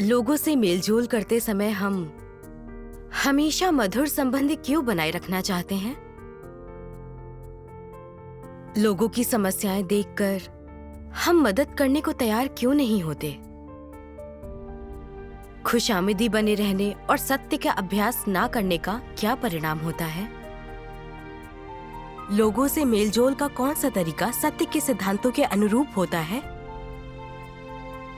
लोगों से मेलजोल करते समय हम हमेशा मधुर संबंध क्यों बनाए रखना चाहते हैं? लोगों की समस्याएं देखकर हम मदद करने को तैयार क्यों नहीं होते? खुशामदी बने रहने और सत्य का अभ्यास ना करने का क्या परिणाम होता है? लोगों से मेलजोल का कौन सा तरीका सत्य के सिद्धांतों के अनुरूप होता है?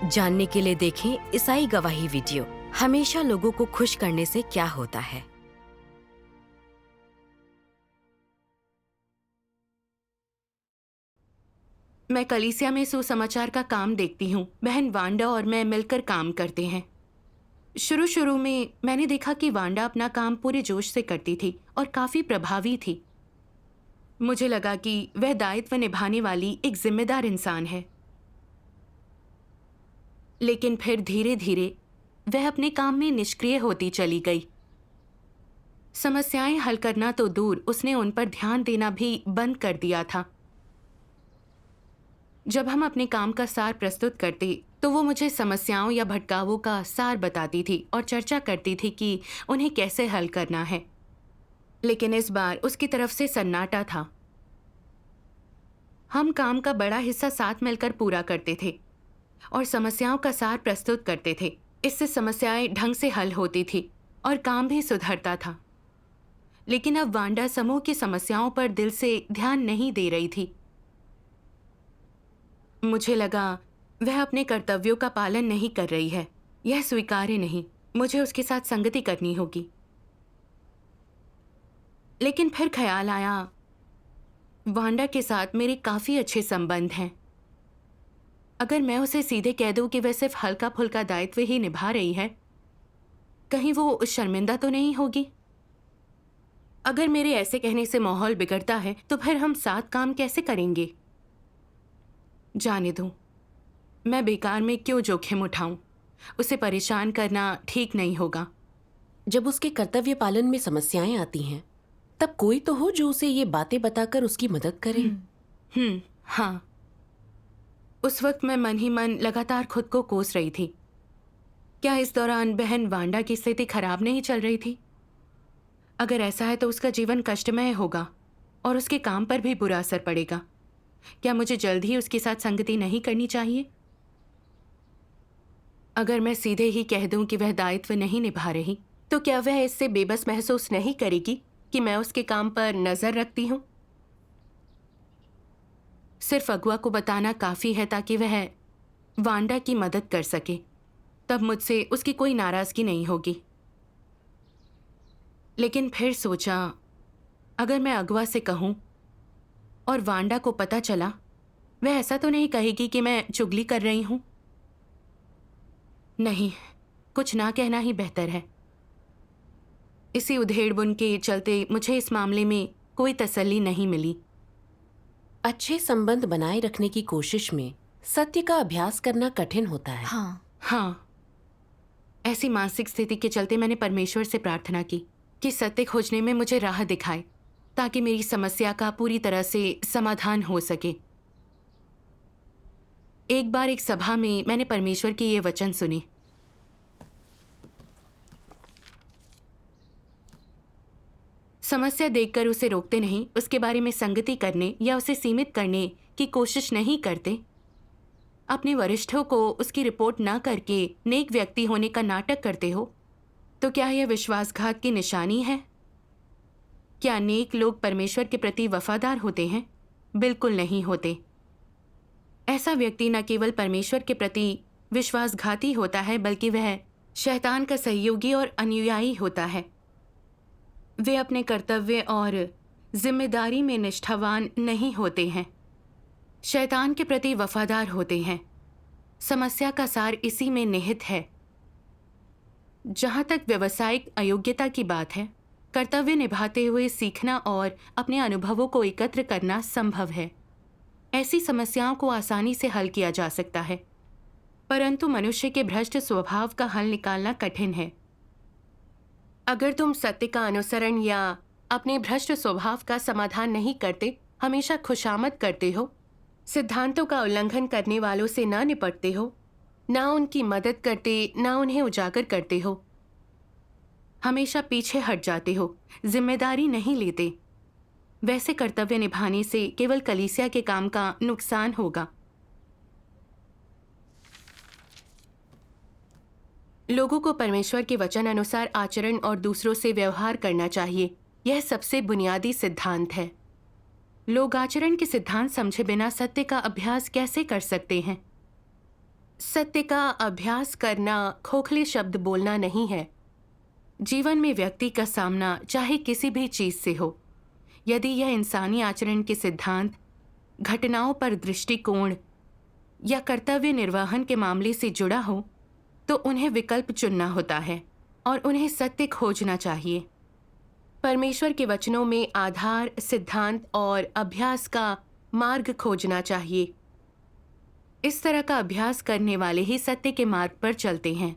जानने के लिए देखें ईसाई गवाही वीडियो, हमेशा लोगों को खुश करने से क्या होता है। मैं कलीसिया में सुसमाचार का काम देखती हूँ। बहन वांडा और मैं मिलकर काम करते हैं। शुरू में मैंने देखा कि वांडा अपना काम पूरे जोश से करती थी और काफी प्रभावी थी। मुझे लगा कि वह दायित्व निभाने वाली एक जिम्मेदार इंसान है। लेकिन फिर धीरे धीरे वह अपने काम में निष्क्रिय होती चली गई। समस्याएं हल करना तो दूर, उसने उन पर ध्यान देना भी बंद कर दिया था। जब हम अपने काम का सार प्रस्तुत करते तो वो मुझे समस्याओं या भटकावों का सार बताती थी और चर्चा करती थी कि उन्हें कैसे हल करना है। लेकिन इस बार उसकी तरफ से सन्नाटा था। हम काम का बड़ा हिस्सा साथ मिलकर पूरा करते थे और समस्याओं का सार प्रस्तुत करते थे। इससे समस्याएं ढंग से हल होती थी और काम भी सुधरता था। लेकिन अब वांडा समूह की समस्याओं पर दिल से ध्यान नहीं दे रही थी। मुझे लगा वह अपने कर्तव्यों का पालन नहीं कर रही है। यह स्वीकार्य नहीं। मुझे उसके साथ संगति करनी होगी। लेकिन फिर ख्याल आया, वांडा के साथ मेरे काफी अच्छे संबंध हैं। अगर मैं उसे सीधे कह दूं कि वह सिर्फ हल्का फुल्का दायित्व ही निभा रही है, कहीं वो शर्मिंदा तो नहीं होगी? अगर मेरे ऐसे कहने से माहौल बिगड़ता है तो फिर हम साथ काम कैसे करेंगे? जाने दूं। मैं बेकार में क्यों जोखिम उठाऊं? उसे परेशान करना ठीक नहीं होगा। जब उसके कर्तव्य पालन में समस्याएं आती हैं, तब कोई तो हो जो उसे ये बातें बताकर उसकी मदद करे। हाँ। उस वक्त मैं मन ही मन लगातार खुद को कोस रही थी। क्या इस दौरान बहन वांडा की स्थिति खराब नहीं चल रही थी? अगर ऐसा है तो उसका जीवन कष्टमय होगा और उसके काम पर भी बुरा असर पड़ेगा। क्या मुझे जल्द ही उसके साथ संगति नहीं करनी चाहिए? अगर मैं सीधे ही कह दूं कि वह दायित्व नहीं निभा रही, तो क्या वह इससे बेबस महसूस नहीं करेगी कि मैं उसके काम पर नजर रखती हूं? सिर्फ अगुआ को बताना काफी है ताकि वह वांडा की मदद कर सके। तब मुझसे उसकी कोई नाराजगी नहीं होगी। लेकिन फिर सोचा, अगर मैं अगुआ से कहूं और वांडा को पता चला, वह ऐसा तो नहीं कहेगी कि मैं चुगली कर रही हूं? नहीं, कुछ ना कहना ही बेहतर है। इसी उधेड़बुन के चलते मुझे इस मामले में कोई तसल्ली नहीं मिली। अच्छे संबंध बनाए रखने की कोशिश में सत्य का अभ्यास करना कठिन होता है। हाँ। ऐसी मानसिक स्थिति के चलते मैंने परमेश्वर से प्रार्थना की कि सत्य खोजने में मुझे राह दिखाए ताकि मेरी समस्या का पूरी तरह से समाधान हो सके। एक बार एक सभा में मैंने परमेश्वर के ये वचन सुने, समस्या देखकर उसे रोकते नहीं, उसके बारे में संगति करने या उसे सीमित करने की कोशिश नहीं करते, अपने वरिष्ठों को उसकी रिपोर्ट ना करके नेक व्यक्ति होने का नाटक करते हो, तो क्या यह विश्वासघात की निशानी है? क्या नेक लोग परमेश्वर के प्रति वफादार होते हैं? बिल्कुल नहीं होते। ऐसा व्यक्ति न केवल परमेश्वर के प्रति विश्वासघाती होता है, बल्कि वह शैतान का सहयोगी और अनुयायी होता है। वे अपने कर्तव्य और जिम्मेदारी में निष्ठावान नहीं होते हैं, शैतान के प्रति वफादार होते हैं। समस्या का सार इसी में निहित है। जहां तक व्यावसायिक अयोग्यता की बात है, कर्तव्य निभाते हुए सीखना और अपने अनुभवों को एकत्र करना संभव है। ऐसी समस्याओं को आसानी से हल किया जा सकता है, परंतु मनुष्य के भ्रष्ट स्वभाव का हल निकालना कठिन है। अगर तुम सत्य का अनुसरण या अपने भ्रष्ट स्वभाव का समाधान नहीं करते, हमेशा खुशामद करते हो, सिद्धांतों का उल्लंघन करने वालों से न निपटते हो, ना उनकी मदद करते, ना उन्हें उजागर करते हो। हमेशा पीछे हट जाते हो, जिम्मेदारी नहीं लेते। वैसे कर्तव्य निभाने से केवल कलीसिया के काम का नुकसान होगा। लोगों को परमेश्वर के वचन अनुसार आचरण और दूसरों से व्यवहार करना चाहिए। यह सबसे बुनियादी सिद्धांत है। लोग आचरण के सिद्धांत समझे बिना सत्य का अभ्यास कैसे कर सकते हैं? सत्य का अभ्यास करना खोखले शब्द बोलना नहीं है। जीवन में व्यक्ति का सामना चाहे किसी भी चीज से हो, यदि यह इंसानी आचरण के सिद्धांत, घटनाओं पर दृष्टिकोण या कर्तव्य निर्वहन के मामले से जुड़ा हो, तो उन्हें विकल्प चुनना होता है और उन्हें सत्य खोजना चाहिए। परमेश्वर के वचनों में आधार, सिद्धांत और अभ्यास का मार्ग खोजना चाहिए। इस तरह का अभ्यास करने वाले ही सत्य के मार्ग पर चलते हैं।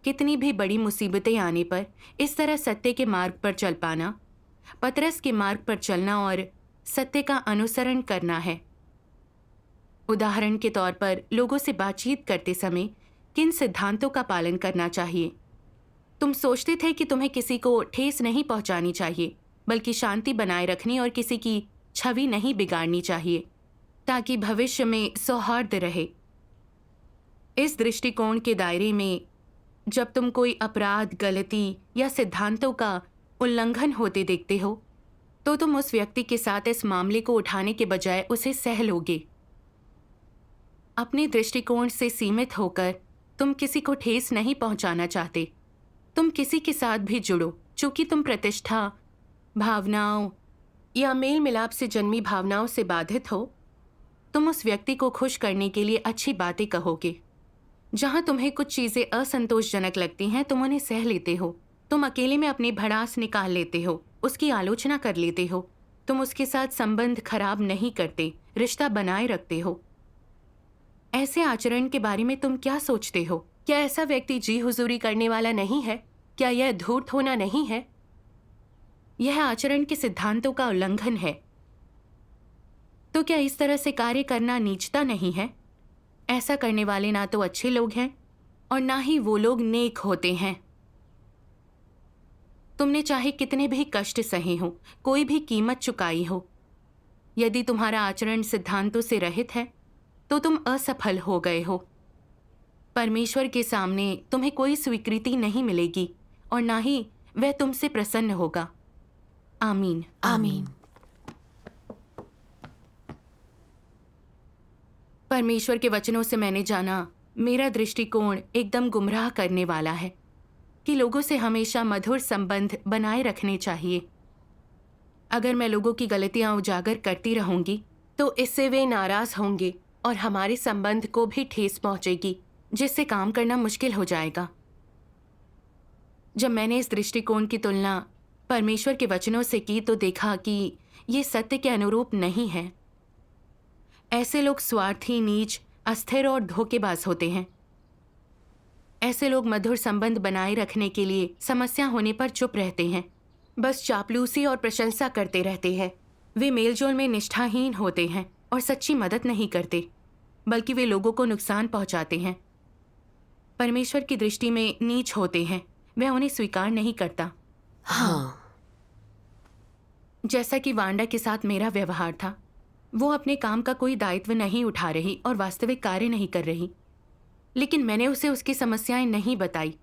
कितनी भी बड़ी मुसीबतें आने पर इस तरह सत्य के मार्ग पर चल पाना, पतरस के मार्ग पर चलना और सत्य का अनुसरण करना है। उदाहरण के तौर पर लोगों से बातचीत करते समय किन सिद्धांतों का पालन करना चाहिए? तुम सोचते थे कि तुम्हें किसी को ठेस नहीं पहुंचानी चाहिए, बल्कि शांति बनाए रखनी और किसी की छवि नहीं बिगाड़नी चाहिए, ताकि भविष्य में सौहार्द रहे। इस दृष्टिकोण के दायरे में जब तुम कोई अपराध, गलती या सिद्धांतों का उल्लंघन होते देखते हो, तो तुम उस व्यक्ति के साथ इस मामले को उठाने के बजाय उसे सह लोगे। अपने दृष्टिकोण से सीमित होकर तुम किसी को ठेस नहीं पहुंचाना चाहते। तुम किसी के साथ भी जुड़ो, चूंकि तुम प्रतिष्ठा, भावनाओं या मेल मिलाप से जन्मी भावनाओं से बाधित हो। तुम उस व्यक्ति को खुश करने के लिए अच्छी बातें कहोगे। जहां तुम्हें कुछ चीजें असंतोषजनक लगती हैं, तुम उन्हें सह लेते हो। तुम अकेले में अपनी भड़ास निकाल लेते हो, उसकी आलोचना कर लेते हो। तुम उसके साथ संबंध खराब नहीं करते, रिश्ता बनाए रखते हो। ऐसे आचरण के बारे में तुम क्या सोचते हो? क्या ऐसा व्यक्ति जी हुजूरी करने वाला नहीं है? क्या यह धूर्त होना नहीं है? यह आचरण के सिद्धांतों का उल्लंघन है। तो क्या इस तरह से कार्य करना नीचता नहीं है? ऐसा करने वाले ना तो अच्छे लोग हैं और ना ही वो लोग नेक होते हैं। तुमने चाहे कितने भी कष्ट सहे हो, कोई भी कीमत चुकाई हो, यदि तुम्हारा आचरण सिद्धांतों से रहित है, तो तुम असफल हो गए हो। परमेश्वर के सामने तुम्हें कोई स्वीकृति नहीं मिलेगी और ना ही वह तुमसे प्रसन्न होगा। आमीन। आमीन। परमेश्वर के वचनों से मैंने जाना, मेरा दृष्टिकोण एकदम गुमराह करने वाला है कि लोगों से हमेशा मधुर संबंध बनाए रखने चाहिए। अगर मैं लोगों की गलतियां उजागर करती रहूंगी, तो इससे वे नाराज होंगे और हमारे संबंध को भी ठेस पहुंचेगी, जिससे काम करना मुश्किल हो जाएगा। जब मैंने इस दृष्टिकोण की तुलना परमेश्वर के वचनों से की, तो देखा कि ये सत्य के अनुरूप नहीं है। ऐसे लोग स्वार्थी, नीच, अस्थिर और धोखेबाज होते हैं। ऐसे लोग मधुर संबंध बनाए रखने के लिए समस्या होने पर चुप रहते हैं, बस चापलूसी और प्रशंसा करते रहते हैं। वे मेलजोल में निष्ठाहीन होते हैं और सच्ची मदद नहीं करते, बल्कि वे लोगों को नुकसान पहुंचाते हैं। परमेश्वर की दृष्टि में नीच होते हैं, वह उन्हें स्वीकार नहीं करता। हाँ। जैसा कि वांडा के साथ मेरा व्यवहार था, वो अपने काम का कोई दायित्व नहीं उठा रही और वास्तविक कार्य नहीं कर रही, लेकिन मैंने उसे उसकी समस्याएं नहीं बताई।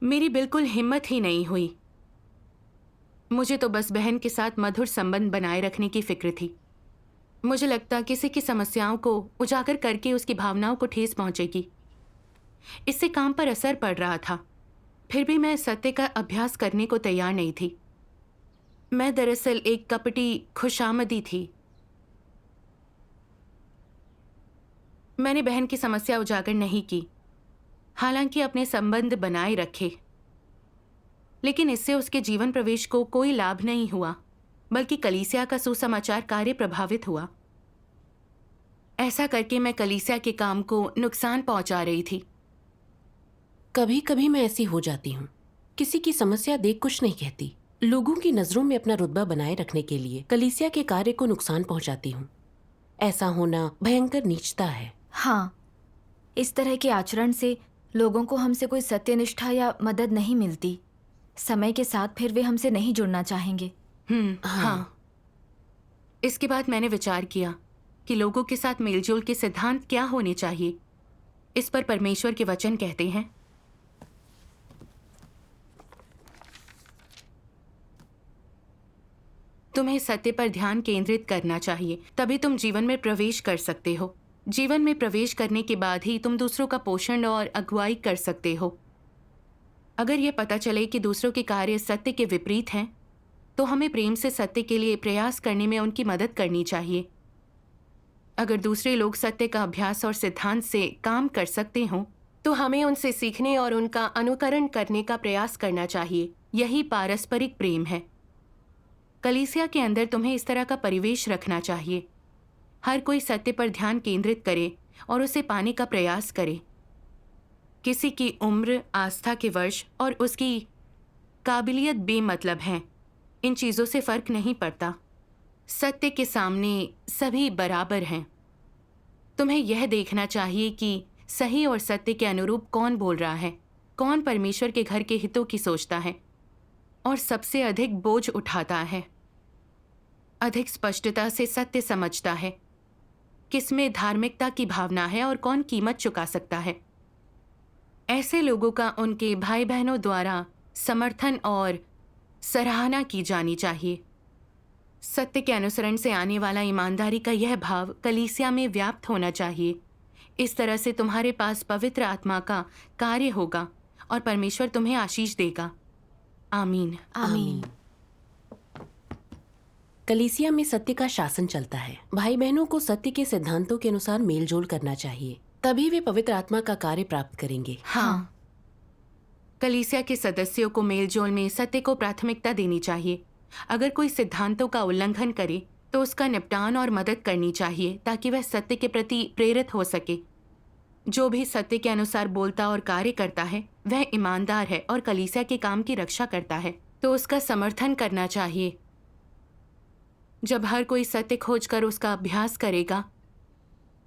मेरी बिल्कुल हिम्मत ही नहीं हुई। मुझे तो बस बहन के साथ मधुर संबंध बनाए रखने की फिक्र थी। मुझे लगता किसी की समस्याओं को उजागर करके उसकी भावनाओं को ठेस पहुंचेगी। इससे काम पर असर पड़ रहा था, फिर भी मैं सत्य का अभ्यास करने को तैयार नहीं थी। मैं दरअसल एक कपटी खुशामदी थी। मैंने बहन की समस्या उजागर नहीं की, हालांकि अपने संबंध बनाए रखे, लेकिन इससे उसके जीवन प्रवेश को कोई लाभ नहीं हुआ, बल्कि कलीसिया का सुसमाचार कार्य प्रभावित हुआ। ऐसा करके मैं कलीसिया के काम को नुकसान पहुंचा रही थी। कभी कभी मैं ऐसी हो जाती हूँ। किसी की समस्या देख कुछ नहीं कहती, लोगों की नजरों में अपना रुतबा बनाए रखने के लिए कलीसिया के कार्य को नुकसान पहुंचाती हूँ। ऐसा होना भयंकर नीचता है। हाँ, इस तरह के आचरण से लोगों को हमसे कोई सत्यनिष्ठा या मदद नहीं मिलती। समय के साथ फिर वे हमसे नहीं जुड़ना चाहेंगे। हाँ। इसके बाद मैंने विचार किया कि लोगों के साथ मेलजोल के सिद्धांत क्या होने चाहिए। इस पर परमेश्वर के वचन कहते हैं, तुम्हें सत्य पर ध्यान केंद्रित करना चाहिए, तभी तुम जीवन में प्रवेश कर सकते हो। जीवन में प्रवेश करने के बाद ही तुम दूसरों का पोषण और अगुवाई कर सकते हो। अगर यह पता चले कि दूसरों के कार्य सत्य के विपरीत हैं, तो हमें प्रेम से सत्य के लिए प्रयास करने में उनकी मदद करनी चाहिए। अगर दूसरे लोग सत्य का अभ्यास और सिद्धांत से काम कर सकते हों, तो हमें उनसे सीखने और उनका अनुकरण करने का प्रयास करना चाहिए। यही पारस्परिक प्रेम है। कलीसिया के अंदर तुम्हें इस तरह का परिवेश रखना चाहिए। हर कोई सत्य पर ध्यान केंद्रित करे और उसे पाने का प्रयास करे। किसी की उम्र, आस्था के वर्ष और उसकी काबिलियत बेमतलब हैं। इन चीज़ों से फर्क नहीं पड़ता। सत्य के सामने सभी बराबर हैं। तुम्हें यह देखना चाहिए कि सही और सत्य के अनुरूप कौन बोल रहा है, कौन परमेश्वर के घर के हितों की सोचता है और सबसे अधिक बोझ उठाता है, अधिक स्पष्टता से सत्य समझता है, किसमें धार्मिकता की भावना है और कौन कीमत चुका सकता है। ऐसे लोगों का उनके भाई बहनों द्वारा समर्थन और सराहना की जानी चाहिए। सत्य के अनुसरण से आने वाला ईमानदारी का यह भाव कलीसिया में व्याप्त होना चाहिए। इस तरह से तुम्हारे पास पवित्र आत्मा का कार्य होगा और परमेश्वर तुम्हें आशीष देगा। आमीन। आमीन। कलीसिया में सत्य का शासन चलता है। भाई बहनों को सत्य के सिद्धांतों के अनुसार मेलजोल करना चाहिए, तभी वे पवित्र आत्मा का कार्य प्राप्त करेंगे। हाँ। कलीसिया के सदस्यों को मेलजोल में सत्य को प्राथमिकता देनी चाहिए। अगर कोई सिद्धांतों का उल्लंघन करे तो उसका निपटान और मदद करनी चाहिए, ताकि वह सत्य के प्रति प्रेरित हो सके। जो भी सत्य के अनुसार बोलता और कार्य करता है वह ईमानदार है और कलीसिया के काम की रक्षा करता है, तो उसका समर्थन करना चाहिए। जब हर कोई सत्य खोजकर उसका अभ्यास करेगा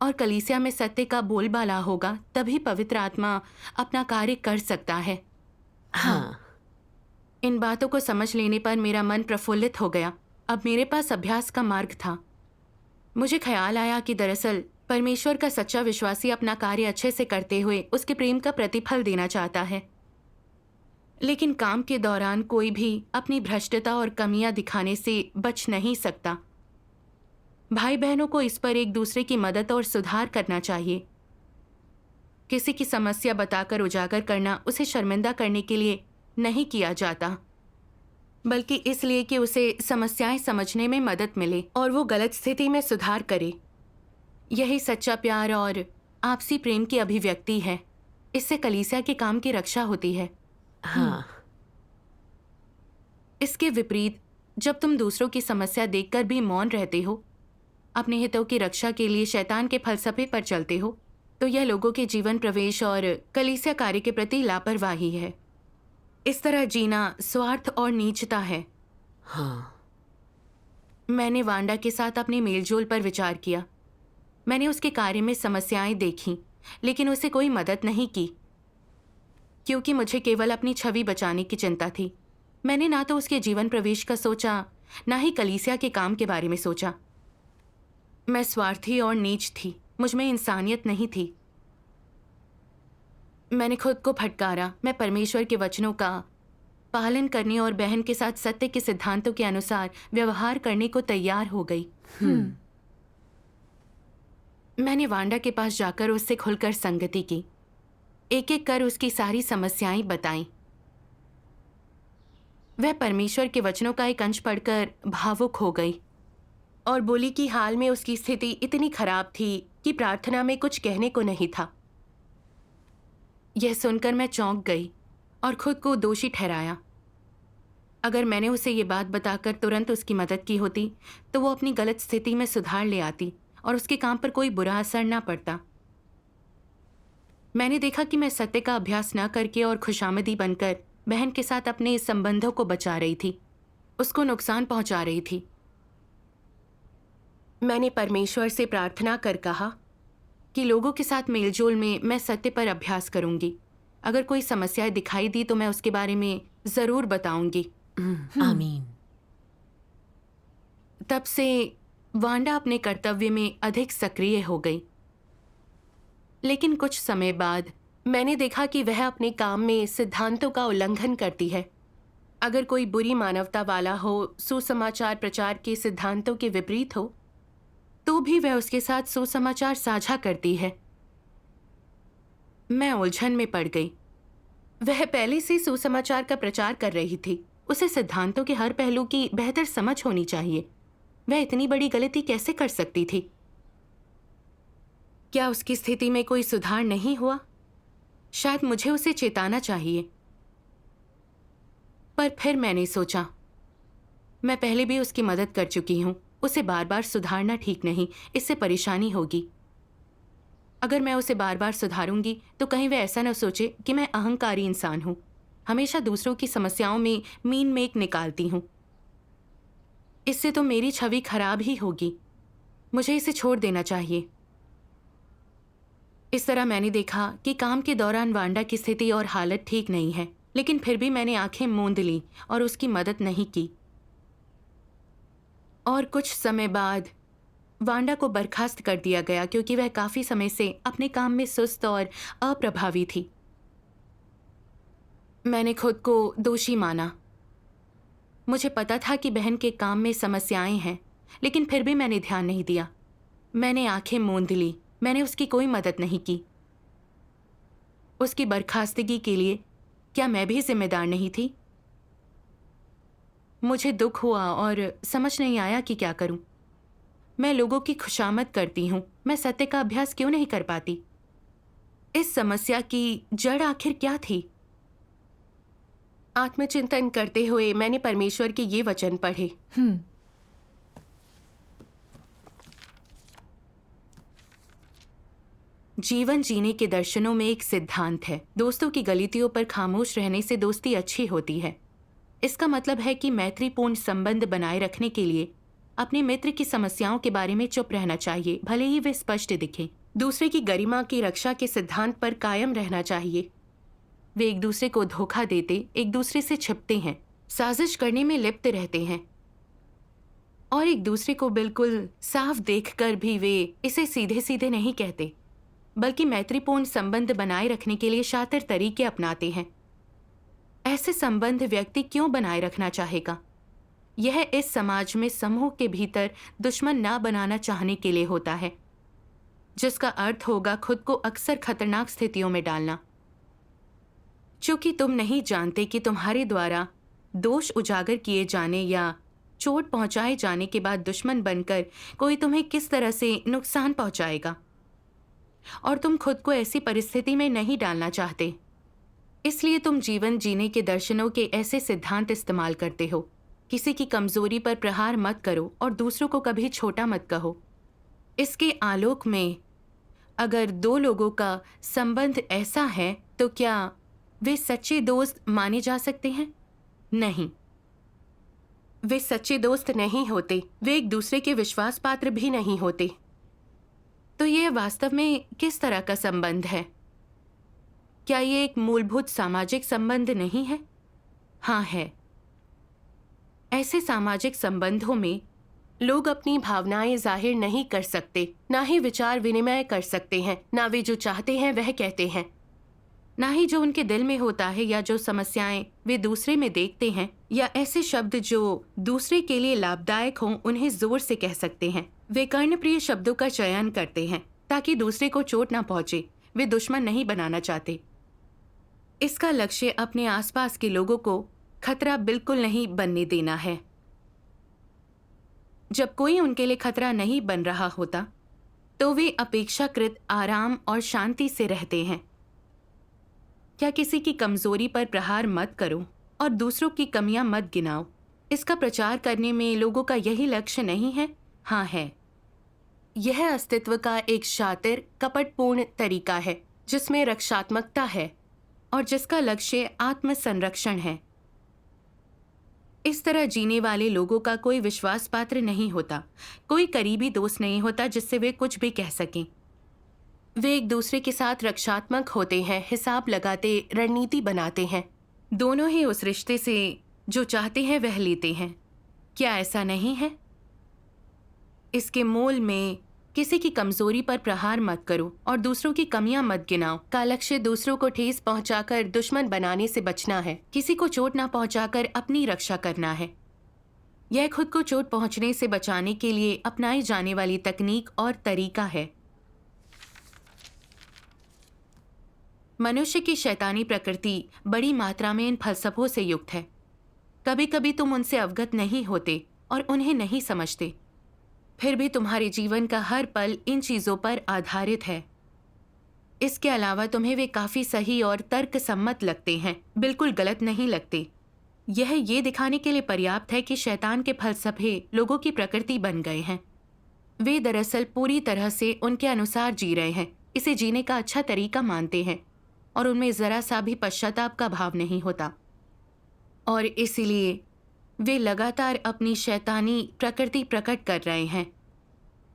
और कलीसिया में सत्य का बोलबाला होगा, तभी पवित्र आत्मा अपना कार्य कर सकता है। हाँ। इन बातों को समझ लेने पर मेरा मन प्रफुल्लित हो गया। अब मेरे पास अभ्यास का मार्ग था। मुझे ख्याल आया कि दरअसल परमेश्वर का सच्चा विश्वासी अपना कार्य अच्छे से करते हुए उसके प्रेम का प्रतिफल देना चाहता है, लेकिन काम के दौरान कोई भी अपनी भ्रष्टता और कमियां दिखाने से बच नहीं सकता। भाई बहनों को इस पर एक दूसरे की मदद और सुधार करना चाहिए। किसी की समस्या बताकर उजागर करना उसे शर्मिंदा करने के लिए नहीं किया जाता, बल्कि इसलिए कि उसे समस्याएं समझने में मदद मिले और वो गलत स्थिति में सुधार करे। यही सच्चा प्यार और आपसी प्रेम की अभिव्यक्ति है। इससे कलीसिया के काम की रक्षा होती है। हाँ। इसके विपरीत, जब तुम दूसरों की समस्या देखकर भी मौन रहते हो, अपने हितों की रक्षा के लिए शैतान के फलसफे पर चलते हो, तो यह लोगों के जीवन प्रवेश और कलीसिया कार्य के प्रति लापरवाही है। इस तरह जीना स्वार्थ और नीचता है। हाँ। मैंने वांडा के साथ अपने मेलजोल पर विचार किया। मैंने उसके कार्य में समस्याएं देखीं, लेकिन उसे कोई मदद नहीं की, क्योंकि मुझे केवल अपनी छवि बचाने की चिंता थी। मैंने ना तो उसके जीवन प्रवेश का सोचा, ना ही कलीसिया के काम के बारे में सोचा। मैं स्वार्थी और नीच थी। मुझ में इंसानियत नहीं थी। मैंने खुद को फटकारा। मैं परमेश्वर के वचनों का पालन करने और बहन के साथ सत्य के सिद्धांतों के अनुसार व्यवहार करने को तैयार हो गई। मैंने वांडा के पास जाकर उससे खुलकर संगति की। एक एक कर उसकी सारी समस्याएं बताईं। वह परमेश्वर के वचनों का एक अंश पढ़कर भावुक हो गई और बोली कि हाल में उसकी स्थिति इतनी खराब थी कि प्रार्थना में कुछ कहने को नहीं था। यह सुनकर मैं चौंक गई और खुद को दोषी ठहराया। अगर मैंने उसे ये बात बताकर तुरंत उसकी मदद की होती तो वो अपनी गलत स्थिति में सुधार ले आती और उसके काम पर कोई बुरा असर ना पड़ता। मैंने देखा कि मैं सत्य का अभ्यास न करके और खुशामदी बनकर बहन के साथ अपने संबंधों को बचा रही थी, उसको नुकसान पहुंचा रही थी। मैंने परमेश्वर से प्रार्थना कर कहा कि लोगों के साथ मेलजोल में मैं सत्य पर अभ्यास करूंगी। अगर कोई समस्याएं दिखाई दी तो मैं उसके बारे में जरूर बताऊंगी। आमीन। तब से वांडा अपने कर्तव्य में अधिक सक्रिय हो गई। लेकिन कुछ समय बाद मैंने देखा कि वह अपने काम में सिद्धांतों का उल्लंघन करती है। अगर कोई बुरी मानवता वाला हो, सुसमाचार प्रचार के सिद्धांतों के विपरीत हो, तो भी वह उसके साथ सुसमाचार साझा करती है। मैं उलझन में पड़ गई। वह पहले से सुसमाचार का प्रचार कर रही थी। उसे सिद्धांतों के हर पहलू की बेहतर समझ होनी चाहिए। वह इतनी बड़ी गलती कैसे कर सकती थी? क्या उसकी स्थिति में कोई सुधार नहीं हुआ? शायद मुझे उसे चेताना चाहिए। पर फिर मैंने सोचा, मैं पहले भी उसकी मदद कर चुकी हूं। उसे बार बार सुधारना ठीक नहीं, इससे परेशानी होगी। अगर मैं उसे बार बार सुधारूंगी तो कहीं वह ऐसा न सोचे कि मैं अहंकारी इंसान हूं, हमेशा दूसरों की समस्याओं में मीन मेक निकालती हूं। इससे तो मेरी छवि खराब ही होगी। मुझे इसे छोड़ देना चाहिए। इस तरह मैंने देखा कि काम के दौरान वांडा की स्थिति और हालत ठीक नहीं है, लेकिन फिर भी मैंने आंखें मूंद ली और उसकी मदद नहीं की। और कुछ समय बाद वांडा को बर्खास्त कर दिया गया क्योंकि वह काफी समय से अपने काम में सुस्त और अप्रभावी थी। मैंने खुद को दोषी माना। मुझे पता था कि बहन के काम में समस्याएं हैं, लेकिन फिर भी मैंने ध्यान नहीं दिया। मैंने आंखें मूंद ली। मैंने उसकी कोई मदद नहीं की। उसकी बर्खास्तगी के लिए क्या मैं भी जिम्मेदार नहीं थी? मुझे दुख हुआ और समझ नहीं आया कि क्या करूं। मैं लोगों की खुशामद करती हूं, मैं सत्य का अभ्यास क्यों नहीं कर पाती? इस समस्या की जड़ आखिर क्या थी? आत्मचिंतन करते हुए मैंने परमेश्वर के ये वचन पढ़े। जीवन जीने के दर्शनों में एक सिद्धांत है, दोस्तों की गलतियों पर खामोश रहने से दोस्ती अच्छी होती है। इसका मतलब है कि मैत्रीपूर्ण संबंध बनाए रखने के लिए अपने मित्र की समस्याओं के बारे में चुप रहना चाहिए, भले ही वे स्पष्ट दिखें। दूसरे की गरिमा की रक्षा के सिद्धांत पर कायम रहना चाहिए। वे एक दूसरे को धोखा देते, एक दूसरे से छिपते हैं, साजिश करने में लिप्त रहते हैं, और एक दूसरे को बिल्कुल साफ देखकर भी वे इसे सीधे सीधे नहीं कहते, बल्कि मैत्रीपूर्ण संबंध बनाए रखने के लिए शातिर तरीके अपनाते हैं। ऐसे संबंध व्यक्ति क्यों बनाए रखना चाहेगा? यह इस समाज में समूह के भीतर दुश्मन ना बनाना चाहने के लिए होता है, जिसका अर्थ होगा खुद को अक्सर खतरनाक स्थितियों में डालना। चूंकि तुम नहीं जानते कि तुम्हारे द्वारा दोष उजागर किए जाने या चोट पहुंचाए जाने के बाद दुश्मन बनकर कोई तुम्हें किस तरह से नुकसान पहुंचाएगा, और तुम खुद को ऐसी परिस्थिति में नहीं डालना चाहते। इसलिए तुम जीवन जीने के दर्शनों के ऐसे सिद्धांत इस्तेमाल करते हो। किसी की कमजोरी पर प्रहार मत करो और दूसरों को कभी छोटा मत कहो। इसके आलोक में अगर दो लोगों का संबंध ऐसा है तो क्या वे सच्चे दोस्त माने जा सकते हैं? नहीं, वे सच्चे दोस्त नहीं होते। वे एक दूसरे के विश्वास पात्र भी नहीं होते। तो यह वास्तव में किस तरह का संबंध है? क्या ये एक मूलभूत सामाजिक संबंध नहीं है? हाँ है। ऐसे सामाजिक संबंधों में लोग अपनी भावनाएं जाहिर नहीं कर सकते, ना ही विचार विनिमय कर सकते हैं, ना वे जो चाहते हैं वह कहते हैं, ना ही जो उनके दिल में होता है या जो समस्याएं वे दूसरे में देखते हैं, या ऐसे शब्द जो दूसरे के लिए लाभदायक हों उन्हें जोर से कह सकते हैं। वे कर्णप्रिय शब्दों का चयन करते हैं ताकि दूसरे को चोट ना पहुंचे। वे दुश्मन नहीं बनाना चाहते। इसका लक्ष्य अपने आसपास के लोगों को खतरा बिल्कुल नहीं बनने देना है। जब कोई उनके लिए खतरा नहीं बन रहा होता तो वे अपेक्षाकृत आराम और शांति से रहते हैं। क्या किसी की कमजोरी पर प्रहार मत करो और दूसरों की कमियां मत गिनाओ। इसका प्रचार करने में लोगों का यही लक्ष्य नहीं है? हाँ है। यह अस्तित्व का एक शातिर कपटपूर्ण तरीका है जिसमें रक्षात्मकता है और जिसका लक्ष्य आत्म संरक्षण है। इस तरह जीने वाले लोगों का कोई विश्वास पात्र नहीं होता, कोई करीबी दोस्त नहीं होता जिससे वे कुछ भी कह सकें। वे एक दूसरे के साथ रक्षात्मक होते हैं, हिसाब लगाते, रणनीति बनाते हैं। दोनों ही उस रिश्ते से जो चाहते हैं वह लेते हैं। क्या ऐसा नहीं है? इसके मूल में किसी की कमजोरी पर प्रहार मत करो और दूसरों की कमियां मत गिनाओ का लक्ष्य दूसरों को ठेस पहुंचाकर दुश्मन बनाने से बचना है। किसी को चोट ना पहुंचाकर अपनी रक्षा करना है। यह खुद को चोट पहुंचने से बचाने के लिए अपनाई जाने वाली तकनीक और तरीका है। मनुष्य की शैतानी प्रकृति बड़ी मात्रा में इन फलसफों से युक्त है। कभी कभी तुम उनसे अवगत नहीं होते और उन्हें नहीं समझते, फिर भी तुम्हारे जीवन का हर पल इन चीजों पर आधारित है। इसके अलावा तुम्हें वे काफी सही और तर्क सम्मत लगते हैं, बिल्कुल गलत नहीं लगते। यह ये दिखाने के लिए पर्याप्त है कि शैतान के फलसफे लोगों की प्रकृति बन गए हैं। वे दरअसल पूरी तरह से उनके अनुसार जी रहे हैं, इसे जीने का अच्छा तरीका मानते हैं और उनमें जरा सा भी पश्चाताप का भाव नहीं होता। और इसलिए वे लगातार अपनी शैतानी प्रकृति प्रकट कर रहे हैं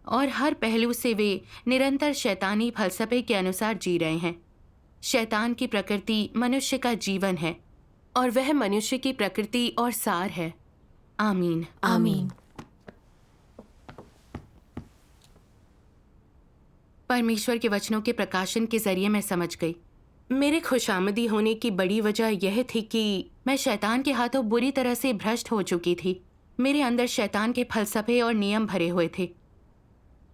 और हर पहलू से वे निरंतर शैतानी फलसफे के अनुसार जी रहे हैं। शैतान की प्रकृति मनुष्य का जीवन है और वह मनुष्य की प्रकृति और सार है। आमीन। आमीन। परमेश्वर के वचनों के प्रकाशन के जरिए मैं समझ गई। मेरे खुशामदी होने की बड़ी वजह यह थी कि मैं शैतान के हाथों बुरी तरह से भ्रष्ट हो चुकी थी। मेरे अंदर शैतान के फलसफे और नियम भरे हुए थे,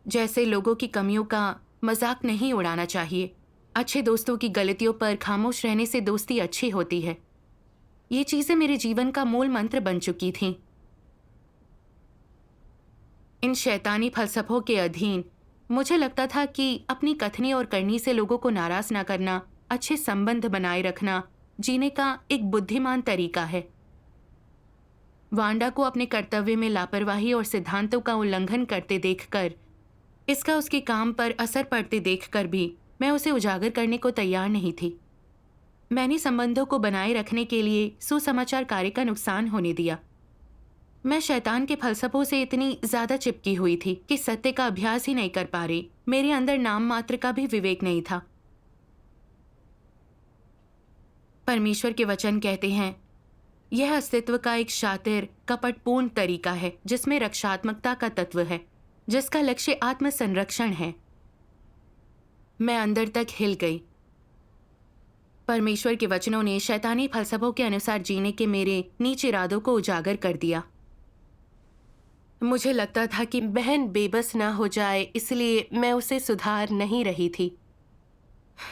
जैसे लोगों की कमियों का मजाक नहीं उड़ाना चाहिए, अच्छे दोस्तों की गलतियों पर खामोश रहने से दोस्ती अच्छी होती है। ये चीजें मेरे जीवन का मूल मंत्र बन चुकी थीं। इन शैतानी फलसफों के अधीन मुझे लगता था कि अपनी कथनी और करनी से लोगों को नाराज ना करना, अच्छे संबंध बनाए रखना जीने का एक बुद्धिमान तरीका है। वांडा को अपने कर्तव्य में लापरवाही और सिद्धांतों का उल्लंघन करते देखकर, इसका उसके काम पर असर पड़ते देखकर भी मैं उसे उजागर करने को तैयार नहीं थी। मैंने संबंधों को बनाए रखने के लिए सुसमाचार कार्य का नुकसान होने दिया। मैं शैतान के फलसफों से इतनी ज्यादा चिपकी हुई थी कि सत्य का अभ्यास ही नहीं कर पा रही। मेरे अंदर नाम मात्र का भी विवेक नहीं था। परमेश्वर के वचन कहते हैं, यह अस्तित्व का एक शातिर कपटपूर्ण तरीका है जिसमें रक्षात्मकता का तत्व है, जिसका लक्ष्य आत्मसंरक्षण है। मैं अंदर तक हिल गई। परमेश्वर के वचनों ने शैतानी फलसफों के अनुसार जीने के मेरे नीच इरादों को उजागर कर दिया। मुझे लगता था कि बहन बेबस ना हो जाए, इसलिए मैं उसे सुधार नहीं रही थी,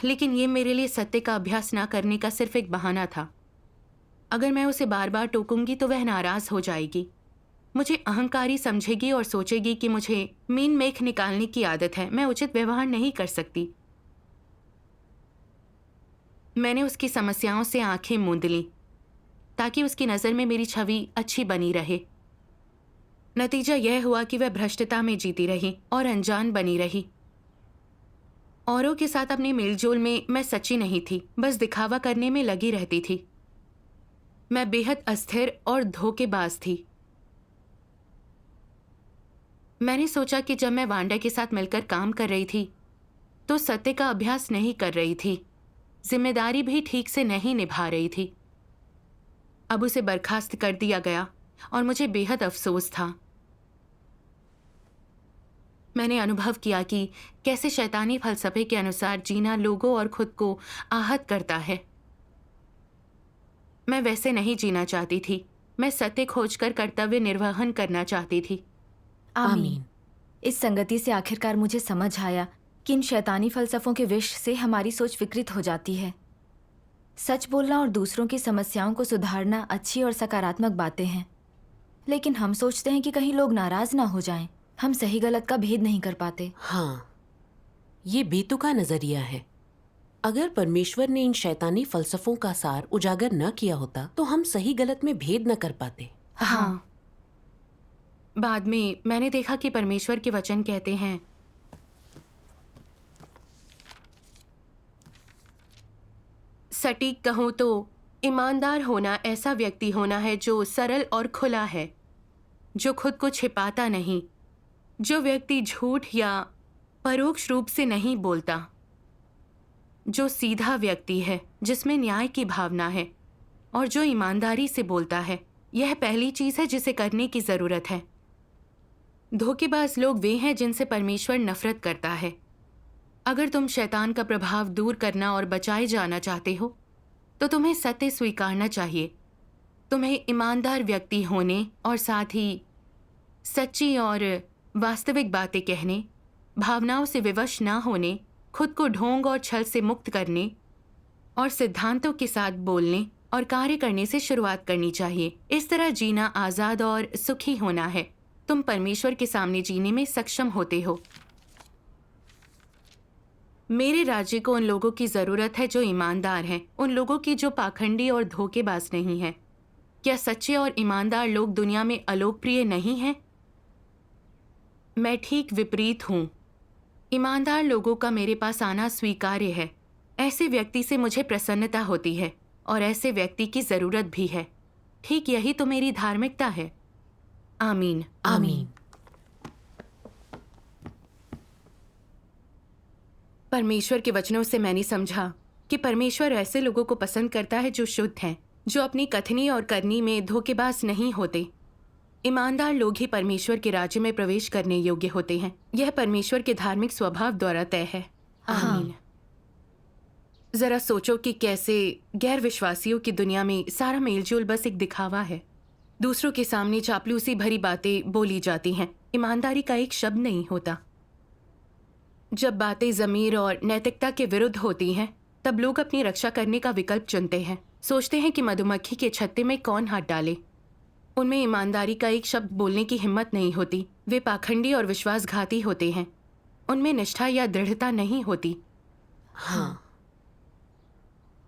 लेकिन ये मेरे लिए सत्य का अभ्यास ना करने का सिर्फ एक बहाना था। अगर मैं उसे बार बार टोकूंगी तो वह नाराज हो जाएगी, मुझे अहंकारी समझेगी और सोचेगी कि मुझे मीन मेख निकालने की आदत है, मैं उचित व्यवहार नहीं कर सकती। मैंने उसकी समस्याओं से आंखें मूंद लीं ताकि उसकी नज़र में मेरी छवि अच्छी बनी रहे। नतीजा यह हुआ कि वह भ्रष्टता में जीती रही और अनजान बनी रही। औरों के साथ अपने मेलजोल में मैं सच्ची नहीं थी, बस दिखावा करने में लगी रहती थी। मैं बेहद अस्थिर और धोखेबाज थी। मैंने सोचा कि जब मैं वांडा के साथ मिलकर काम कर रही थी तो सत्य का अभ्यास नहीं कर रही थी, जिम्मेदारी भी ठीक से नहीं निभा रही थी। अब उसे बर्खास्त कर दिया गया और मुझे बेहद अफसोस था। मैंने अनुभव किया कि कैसे शैतानी फलसफे के अनुसार जीना लोगों और खुद को आहत करता है। मैं वैसे नहीं जीना चाहती थी। मैं सत्य खोजकर कर्तव्य निर्वहन करना चाहती थी। आमीन। इस संगति से आखिरकार मुझे समझ आया कि इन शैतानी फलसफों के विष से हमारी सोच विकृत हो जाती है। सच बोलना और दूसरों की समस्याओं को सुधारना अच्छी और सकारात्मक बातें हैं, लेकिन हम सोचते हैं कि कहीं लोग नाराज ना हो जाएं। हम सही गलत का भेद नहीं कर पाते। हाँ, ये बेतुका नजरिया है। अगर परमेश्वर ने इन शैतानी फलसफों का सार उजागर न किया होता तो हम सही गलत में भेद न कर पाते। हाँ। बाद में मैंने देखा कि परमेश्वर के वचन कहते हैं, सटीक कहूं तो ईमानदार होना ऐसा व्यक्ति होना है जो सरल और खुला है, जो खुद को छिपाता नहीं, जो व्यक्ति झूठ या परोक्ष रूप से नहीं बोलता, जो सीधा व्यक्ति है, जिसमें न्याय की भावना है और जो ईमानदारी से बोलता है, यह पहली चीज है जिसे करने की जरूरत है। धोखेबाज लोग वे हैं जिनसे परमेश्वर नफरत करता है। अगर तुम शैतान का प्रभाव दूर करना और बचाए जाना चाहते हो तो तुम्हें सत्य स्वीकारना चाहिए। तुम्हें ईमानदार व्यक्ति होने और साथ ही सच्ची और वास्तविक बातें कहने, भावनाओं से विवश ना होने, खुद को ढोंग और छल से मुक्त करने और सिद्धांतों के साथ बोलने और कार्य करने से शुरुआत करनी चाहिए। इस तरह जीना आज़ाद और सुखी होना है। तुम परमेश्वर के सामने जीने में सक्षम होते हो। मेरे राज्य को उन लोगों की ज़रूरत है जो ईमानदार हैं, उन लोगों की जो पाखंडी और धोखेबाज नहीं हैं। क्या सच्चे और ईमानदार लोग दुनिया में अलोकप्रिय नहीं हैं? मैं ठीक विपरीत हूँ। ईमानदार लोगों का मेरे पास आना स्वीकार्य है। ऐसे व्यक्ति से मुझे प्रसन्नता होती है और ऐसे व्यक्ति की ज़रूरत भी है। ठीक यही तो मेरी धार्मिकता है। आमीन। आमीन। परमेश्वर के वचनों से मैंने समझा कि परमेश्वर ऐसे लोगों को पसंद करता है जो शुद्ध हैं, जो अपनी कथनी और करनी में धोखेबाज नहीं होते। ईमानदार लोग ही परमेश्वर के राज्य में प्रवेश करने योग्य होते हैं। यह परमेश्वर के धार्मिक स्वभाव द्वारा तय है। आमीन। जरा सोचो कि कैसे गैर विश्वासियों की दुनिया में सारा मेलजोल बस एक दिखावा है। दूसरों के सामने चापलूसी भरी बातें बोली जाती हैं, ईमानदारी का एक शब्द नहीं होता। जब बातें ज़मीर और नैतिकता के विरुद्ध होती हैं, तब लोग अपनी रक्षा करने का विकल्प चुनते हैं। सोचते हैं कि मधुमक्खी के छत्ते में कौन हाथ डाले। उनमें ईमानदारी का एक शब्द बोलने की हिम्मत नहीं होती। वे पाखंडी और विश्वासघाती होते हैं। उनमें निष्ठा या दृढ़ता नहीं होती। हाँ।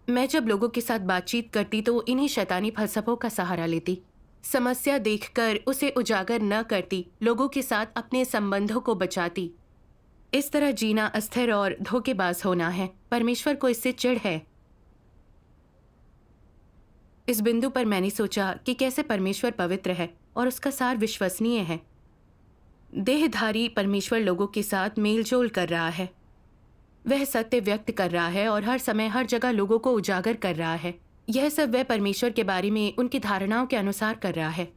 मैं जब लोगों के साथ बातचीत करती तो इन्हीं शैतानी फलसफों का सहारा लेती। समस्या देखकर उसे उजागर न करती, लोगों के साथ अपने संबंधों को बचाती। इस तरह जीना अस्थिर और धोखेबाज होना है। परमेश्वर को इससे चिढ़ है। इस बिंदु पर मैंने सोचा कि कैसे परमेश्वर पवित्र है और उसका सार विश्वसनीय है। देहधारी परमेश्वर लोगों के साथ मेलजोल कर रहा है। वह सत्य व्यक्त कर रहा है और हर समय हर जगह लोगों को उजागर कर रहा है। यह सब वह परमेश्वर के बारे में उनकी धारणाओं के अनुसार कर रहा है।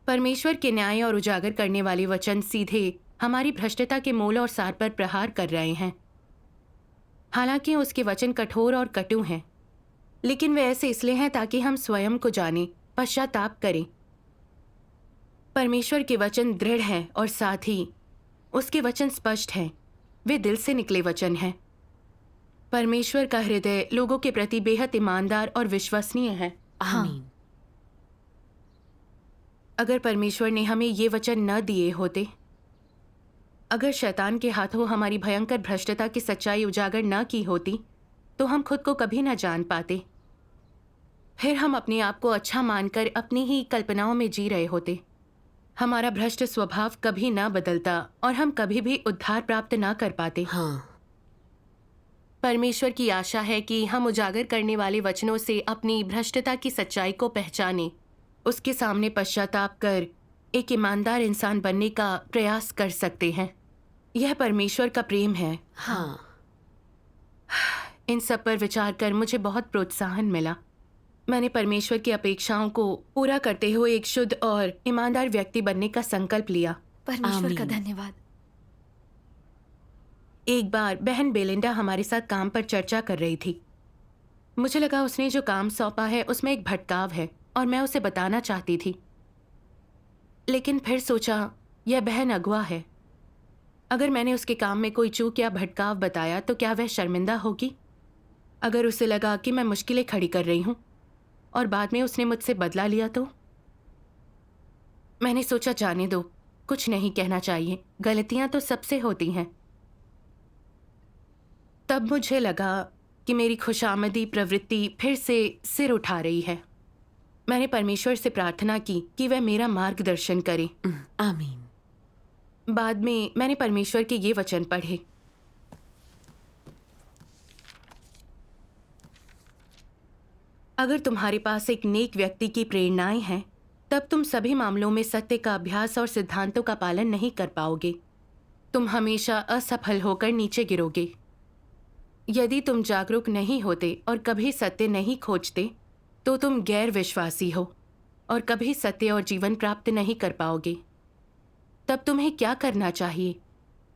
परमेश्वर के न्याय और उजागर करने वाले वचन सीधे हमारी भ्रष्टता के मूल और सार पर प्रहार कर रहे हैं। हालांकि उसके वचन कठोर और कटु हैं, लेकिन वे ऐसे इसलिए हैं ताकि हम स्वयं को जानें, पश्चाताप करें। परमेश्वर के वचन दृढ़ हैं और साथ ही उसके वचन स्पष्ट हैं। वे दिल से निकले वचन हैं। परमेश्वर का हृदय लोगों के प्रति बेहद ईमानदार और विश्वसनीय है। आमीन। अगर परमेश्वर ने हमें ये वचन न दिए होते, अगर शैतान के हाथों हमारी भयंकर भ्रष्टता की सच्चाई उजागर न की होती, तो हम खुद को कभी न जान पाते। फिर हम अपने आप को अच्छा मानकर अपनी ही कल्पनाओं में जी रहे होते। हमारा भ्रष्ट स्वभाव कभी न बदलता और हम कभी भी उद्धार प्राप्त न कर पाते। हाँ। परमेश्वर की आशा है कि हम उजागर करने वाले वचनों से अपनी भ्रष्टता की सच्चाई को पहचानें, उसके सामने पश्चाताप कर एक ईमानदार इंसान बनने का प्रयास कर सकते हैं। यह परमेश्वर का प्रेम है। हाँ। इन सब पर विचार कर मुझे बहुत प्रोत्साहन मिला। मैंने परमेश्वर की अपेक्षाओं को पूरा करते हुए एक शुद्ध और ईमानदार व्यक्ति बनने का संकल्प लिया। परमेश्वर का आमीन। धन्यवाद। एक बार बहन बेलिंडा हमारे साथ काम पर चर्चा कर रही थी। मुझे लगा उसने जो काम सौंपा है उसमें एक भटकाव है और मैं उसे बताना चाहती थी, लेकिन फिर सोचा यह बहन अगुआ है। अगर मैंने उसके काम में कोई चूक या भटकाव बताया तो क्या वह शर्मिंदा होगी? अगर उसे लगा कि मैं मुश्किलें खड़ी कर रही हूँ और बाद में उसने मुझसे बदला लिया तो? मैंने सोचा जाने दो, कुछ नहीं कहना चाहिए, गलतियां तो सबसे होती हैं। तब मुझे लगा कि मेरी खुशामदी प्रवृत्ति फिर से सिर उठा रही है। मैंने परमेश्वर से प्रार्थना की कि वह मेरा मार्गदर्शन करे। आमीन। बाद में मैंने परमेश्वर के ये वचन पढ़े। अगर तुम्हारे पास एक नेक व्यक्ति की प्रेरणाएं हैं, तब तुम सभी मामलों में सत्य का अभ्यास और सिद्धांतों का पालन नहीं कर पाओगे। तुम हमेशा असफल होकर नीचे गिरोगे। यदि तुम जागरूक नहीं होते और कभी सत्य नहीं खोजते तो तुम गैर विश्वासी हो और कभी सत्य और जीवन प्राप्त नहीं कर पाओगे। तब तुम्हें क्या करना चाहिए?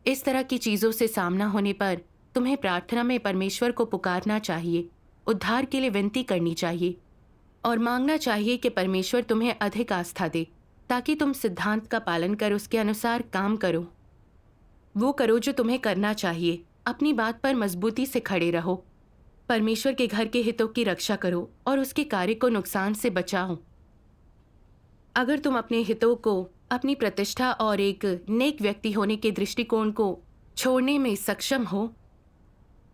इस तरह की चीज़ों से सामना होने पर तुम्हें प्रार्थना में परमेश्वर को पुकारना चाहिए, उद्धार के लिए विनती करनी चाहिए और मांगना चाहिए कि परमेश्वर तुम्हें अधिक आस्था दे ताकि तुम सिद्धांत का पालन कर उसके अनुसार काम करो। वो करो जो तुम्हें करना चाहिए। अपनी बात पर मजबूती से खड़े रहो। परमेश्वर के घर के हितों की रक्षा करो और उसके कार्य को नुकसान से बचाओ। अगर तुम अपने हितों को, अपनी प्रतिष्ठा और एक नेक व्यक्ति होने के दृष्टिकोण को छोड़ने में सक्षम हो,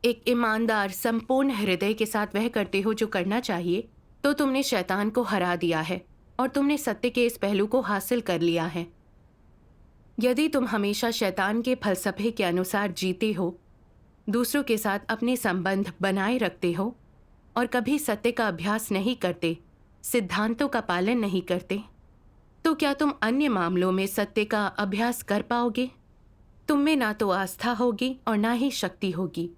एक ईमानदार संपूर्ण हृदय के साथ वह करते हो जो करना चाहिए, तो तुमने शैतान को हरा दिया है और तुमने सत्य के इस पहलू को हासिल कर लिया है। यदि तुम हमेशा शैतान के फलसफे के अनुसार जीते हो, दूसरों के साथ अपने संबंध बनाए रखते हो और कभी सत्य का अभ्यास नहीं करते, सिद्धांतों का पालन नहीं करते, तो क्या तुम अन्य मामलों में सत्य का अभ्यास कर पाओगे? तुम में ना तो आस्था होगी और ना ही शक्ति होगी।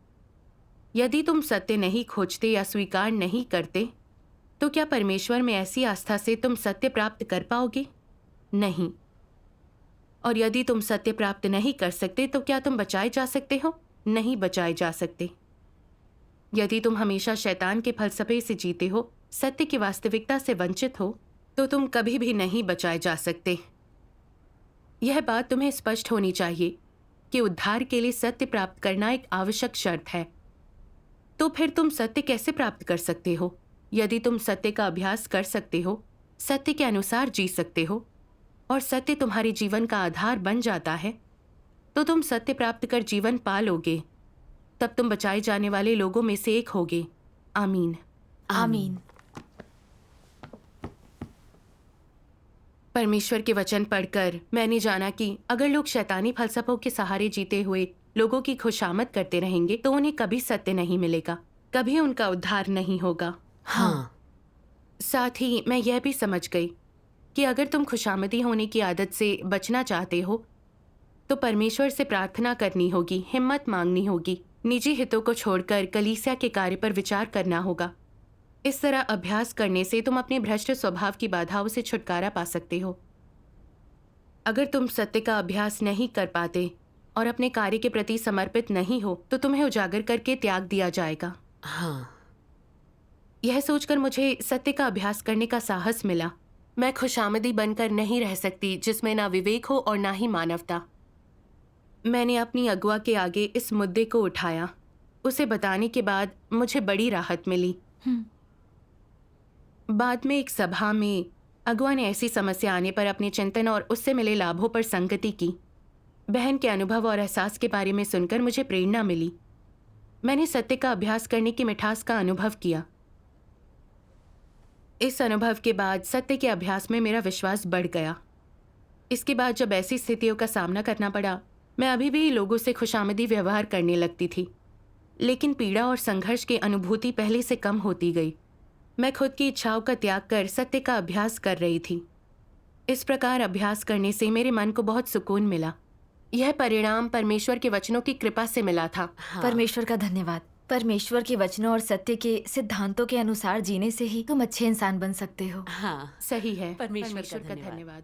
यदि तुम सत्य नहीं खोजते या स्वीकार नहीं करते, तो क्या परमेश्वर में ऐसी आस्था से तुम सत्य प्राप्त कर पाओगे? नहीं। और यदि तुम सत्य प्राप्त नहीं कर सकते, तो क्या तुम बचाए जा सकते हो? नहीं बचाए जा सकते। यदि तुम हमेशा शैतान के फलसफे से जीते हो, सत्य की वास्तविकता से वंचित हो, तो तुम कभी भी नहीं बचाए जा सकते। यह बात तुम्हें स्पष्ट होनी चाहिए कि उद्धार के लिए सत्य प्राप्त करना एक आवश्यक शर्त है। तो फिर तुम सत्य कैसे प्राप्त कर सकते हो? यदि तुम सत्य का अभ्यास कर सकते हो, सत्य के अनुसार जी सकते हो और सत्य तुम्हारे जीवन का आधार बन जाता है, तो तुम सत्य प्राप्त कर जीवन पा लोगे। तब तुम बचाए जाने वाले लोगों में से एक होगे। आमीन। आमीन। परमेश्वर के वचन पढ़कर मैंने जाना कि अगर लोग शैतानी फलसफों के सहारे जीते हुए लोगों की खुशामद करते रहेंगे, तो उन्हें कभी सत्य नहीं मिलेगा, कभी उनका उद्धार नहीं होगा। हाँ। साथ ही मैं यह भी समझ गई कि अगर तुम खुशामदी होने की आदत से बचना चाहते हो, तो परमेश्वर से प्रार्थना करनी होगी, हिम्मत मांगनी होगी, निजी हितों को छोड़कर कलीसिया के कार्य पर विचार करना होगा। इस तरह अभ्यास करने से तुम अपने भ्रष्ट स्वभाव की बाधाओं से छुटकारा पा सकते हो। अगर तुम सत्य का अभ्यास नहीं कर पाते और अपने कार्य के प्रति समर्पित नहीं हो, तो तुम्हें उजागर करके त्याग दिया जाएगा। हाँ। यह सोचकर मुझे सत्य का अभ्यास करने का साहस मिला। मैं खुशामदी बनकर नहीं रह सकती जिसमें ना विवेक हो और ना ही मानवता। मैंने अपनी अगुआ के आगे इस मुद्दे को उठाया। उसे बताने के बाद मुझे बड़ी राहत मिली। बाद में एक सभा में अगुआ ने ऐसी समस्या आने पर अपने चिंतन और उससे मिले लाभों पर संगति की। बहन के अनुभव और एहसास के बारे में सुनकर मुझे प्रेरणा मिली। मैंने सत्य का अभ्यास करने की मिठास का अनुभव किया। इस अनुभव के बाद सत्य के अभ्यास में मेरा विश्वास बढ़ गया। इसके बाद जब ऐसी स्थितियों का सामना करना पड़ा, मैं अभी भी लोगों से खुशामदी व्यवहार करने लगती थी, लेकिन पीड़ा और संघर्ष की अनुभूति पहले से कम होती गई। मैं खुद की इच्छाओं का त्याग कर सत्य का अभ्यास कर रही थी। इस प्रकार अभ्यास करने से मेरे मन को बहुत सुकून मिला। यह परिणाम परमेश्वर के वचनों की कृपा से मिला था। हाँ। परमेश्वर का धन्यवाद। परमेश्वर के वचनों और सत्य के सिद्धांतों के अनुसार जीने से ही तुम अच्छे इंसान बन सकते हो। हाँ। सही है। परमेश्वर का का धन्यवाद। धन्यवाद।